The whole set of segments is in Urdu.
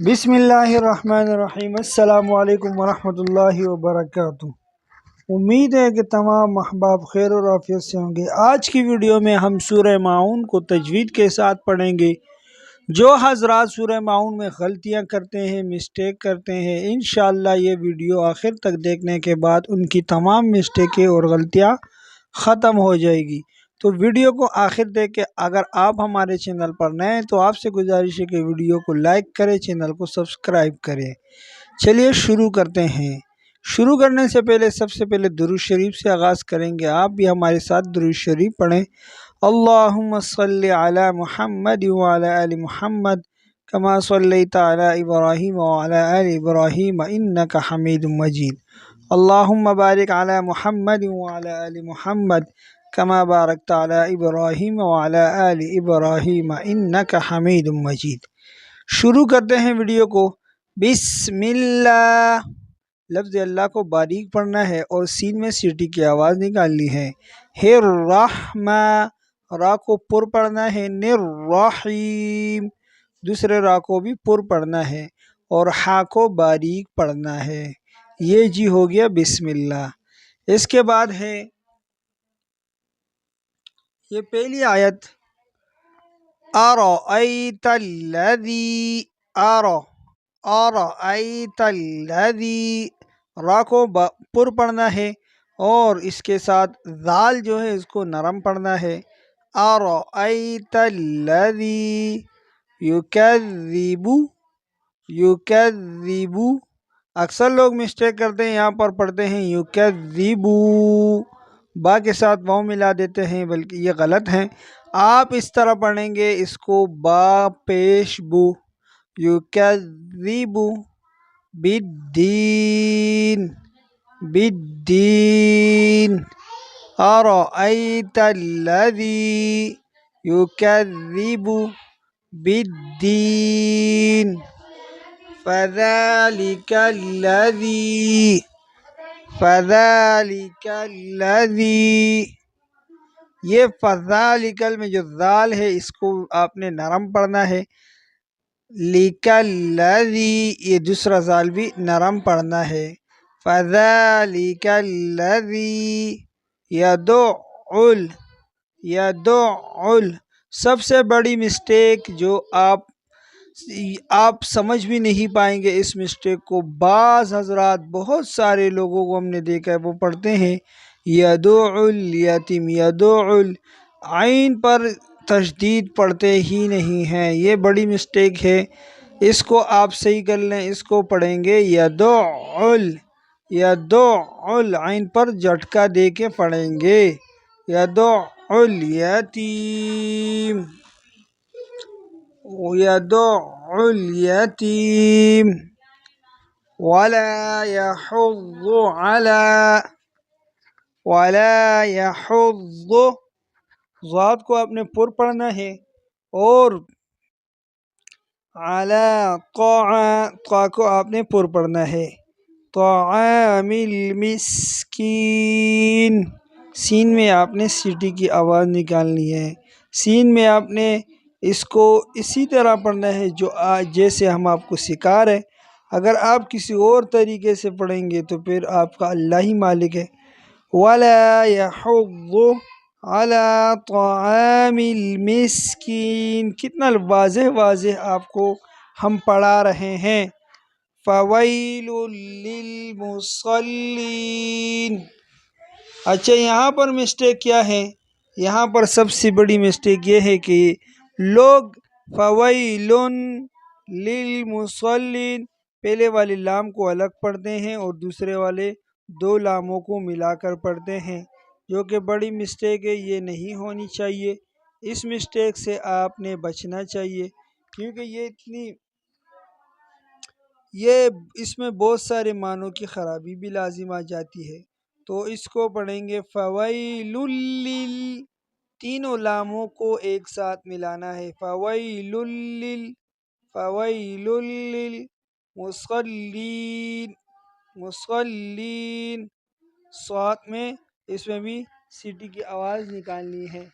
بسم اللہ الرحمن الرحیم۔ السلام علیکم ورحمۃ اللہ وبرکاتہ۔ امید ہے کہ تمام احباب خیر و عافیت سے ہوں گے۔ آج کی ویڈیو میں ہم سورہ معون کو تجوید کے ساتھ پڑھیں گے۔ جو حضرات سورہ معون میں غلطیاں کرتے ہیں، مسٹیک کرتے ہیں، انشاءاللہ یہ ویڈیو آخر تک دیکھنے کے بعد ان کی تمام مسٹیکیں اور غلطیاں ختم ہو جائے گی۔ تو ویڈیو کو آخر دیکھ کے اگر آپ ہمارے چینل پر نئے ہیں تو آپ سے گزارش ہے کہ ویڈیو کو لائک کریں، چینل کو سبسکرائب کریں۔ چلیے شروع کرتے ہیں۔ شروع کرنے سے پہلے سب سے پہلے درود شریف سے آغاز کریں گے۔ آپ بھی ہمارے ساتھ درود شریف پڑھیں۔ اللہم صلی علی محمد وعلی آل محمد کما صلیت علی ابراہیم وعلی آل ابراہیم انک حمید مجید۔ اللہم بارک علی محمد وعلی آل محمد کما بارکت علی ابراہیم وعلی آل ابراہیم انک حمید مجید۔ شروع کرتے ہیں ویڈیو کو۔ بسم اللہ، لفظ اللہ کو باریک پڑھنا ہے اور سین میں سیٹی کی آواز نکالنی ہے۔ الرحمہ، را کو پر پڑھنا ہے۔ الرحیم، دوسرے را کو بھی پر پڑھنا ہے اور ہا کو باریک پڑھنا ہے۔ یہ جی ہو گیا بسم اللہ۔ اس کے بعد ہے یہ پہلی آیت، ارأیت الذی، ارأیت الذی، را کو پر پڑھنا ہے اور اس کے ساتھ ذال جو ہے اس کو نرم پڑھنا ہے۔ ارأیت الذی یکذب، یکذب، اکثر لوگ مسٹیک کرتے ہیں، یہاں پر پڑھتے ہیں یکذبو، با کے ساتھ واو ملا دیتے ہیں، بلکہ یہ غلط ہے۔ آپ اس طرح پڑھیں گے اس کو با پیش بو، یکذب بالدین، بالدین۔ ارأیت الذی یکذب بالدین، فذلک الذی، فذلک الذی، یہ فذالکل میں جو ذال ہے اس کو آپ نے نرم پڑھنا ہے۔ لک الذی، یہ دوسرا ذال بھی نرم پڑھنا ہے۔ فذالک الذی یدع، یدع، سب سے بڑی مسٹیک جو آپ سمجھ بھی نہیں پائیں گے اس مسٹیک کو۔ بعض حضرات، بہت سارے لوگوں کو ہم نے دیکھا ہے وہ پڑھتے ہیں یدع الیتیم، یدع، عین پر تشدید پڑھتے ہی نہیں ہیں، یہ بڑی مسٹیک ہے۔ اس کو آپ صحیح کر لیں، اس کو پڑھیں گے یدع، یدع، عین پر جھٹکا دے کے پڑھیں گے، یدع الیتیم، یدع الیتیم، ولا یحض علی، ولا یحض، ضاد کو آپ نے پر پڑھنا ہے اور علی طا کو آپ نے پر پڑھنا ہے۔ طعام المسکین، سین میں آپ نے سیٹی کی آواز نکالنی ہے۔ سین میں آپ نے اس کو اسی طرح پڑھنا ہے جو جیسے ہم آپ کو سکھا رہے ہیں۔ اگر آپ کسی اور طریقے سے پڑھیں گے تو پھر آپ کا اللہ ہی مالک ہے۔ ولا یحض علی طعام المسکین، کتنا واضح واضح آپ کو ہم پڑھا رہے ہیں۔ فویل للمصلین، اچھا یہاں پر مسٹیک کیا ہے؟ یہاں پر سب سے بڑی مسٹیک یہ ہے کہ لوگ فویل للمصلین، پہلے والے لام کو الگ پڑھتے ہیں اور دوسرے والے دو لاموں کو ملا کر پڑھتے ہیں، جو کہ بڑی مسٹیک ہے، یہ نہیں ہونی چاہیے۔ اس مسٹیک سے آپ نے بچنا چاہیے کیونکہ اس میں بہت سارے معنوں کی خرابی بھی لازم آ جاتی ہے۔ تو اس کو پڑھیں گے فویل لل، تینوں لاموں کو ایک ساتھ ملانا ہے۔ فویل لل، فویل للمصلین، مصلین، صاد میں اس میں بھی سیٹی کی آواز نکالنی ہے۔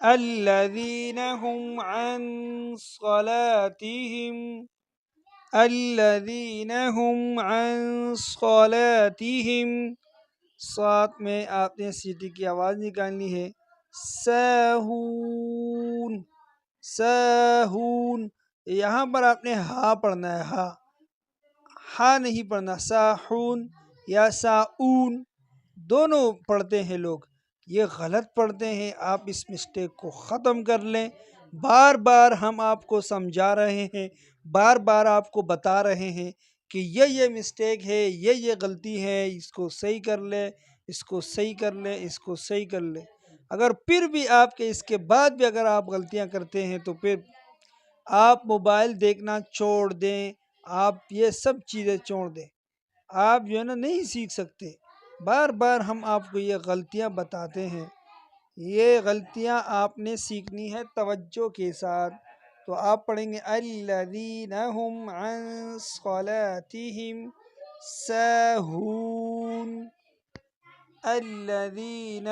الذین هم عن صلاتهم الذین هم عن صلاتهم، ساتھ میں آپ نے سیٹی کی آواز نکالنی ہے، ساہون، ساہون، یہاں پر آپ نے ہا پڑھنا ہے، ہا نہیں پڑھنا، ساہون یا ساؤن دونوں پڑھتے ہیں لوگ، یہ غلط پڑھتے ہیں، آپ اس مسٹیک کو ختم کر لیں۔ بار بار ہم آپ کو سمجھا رہے ہیں، بار بار آپ کو بتا رہے ہیں کہ یہ مسٹیک ہے، یہ غلطی ہے، اس کو صحیح کر لے، اس کو صحیح کر لے، اس کو صحیح کر لے۔ اگر پھر بھی آپ کے اس کے بعد بھی اگر آپ غلطیاں کرتے ہیں تو پھر آپ موبائل دیکھنا چھوڑ دیں، آپ یہ سب چیزیں چھوڑ دیں، آپ جو ہے نا نہیں سیکھ سکتے۔ بار بار ہم آپ کو یہ غلطیاں بتاتے ہیں، یہ غلطیاں آپ نے سیکھنی ہے توجہ کے ساتھ۔ تو آپ پڑھیں گے الذین هم عن صلاتهم ساہون، الذین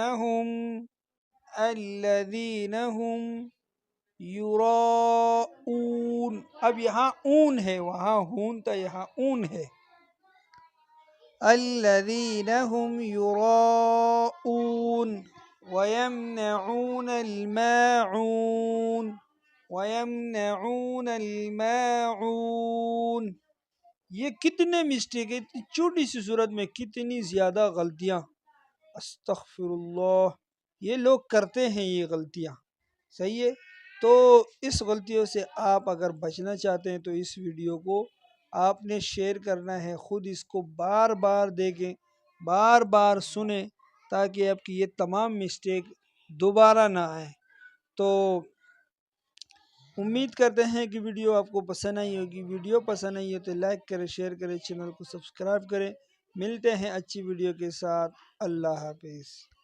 هم یراؤون، اب یہاں اون ہے، وہاں ہون تھا، یہاں اون ہے، الذین هم یراؤون ویمنعون الماعون، ویمنعون الماعون، یہ کتنے مسٹیک ہے، اتنی چھوٹی سی صورت میں کتنی زیادہ غلطیاں، استغفر اللہ، یہ لوگ کرتے ہیں یہ غلطیاں، صحیح ہے۔ تو اس غلطیوں سے آپ اگر بچنا چاہتے ہیں تو اس ویڈیو کو آپ نے شیئر کرنا ہے، خود اس کو بار بار دیکھیں، بار بار سنیں، تاکہ آپ کی یہ تمام مسٹیک دوبارہ نہ آئے۔ تو امید کرتے ہیں کہ ویڈیو آپ کو پسند آئی ہوگی، ویڈیو پسند آئی ہے تو لائک کریں، شیئر کریں، چینل کو سبسکرائب کریں۔ ملتے ہیں اچھی ویڈیو کے ساتھ، اللہ حافظ۔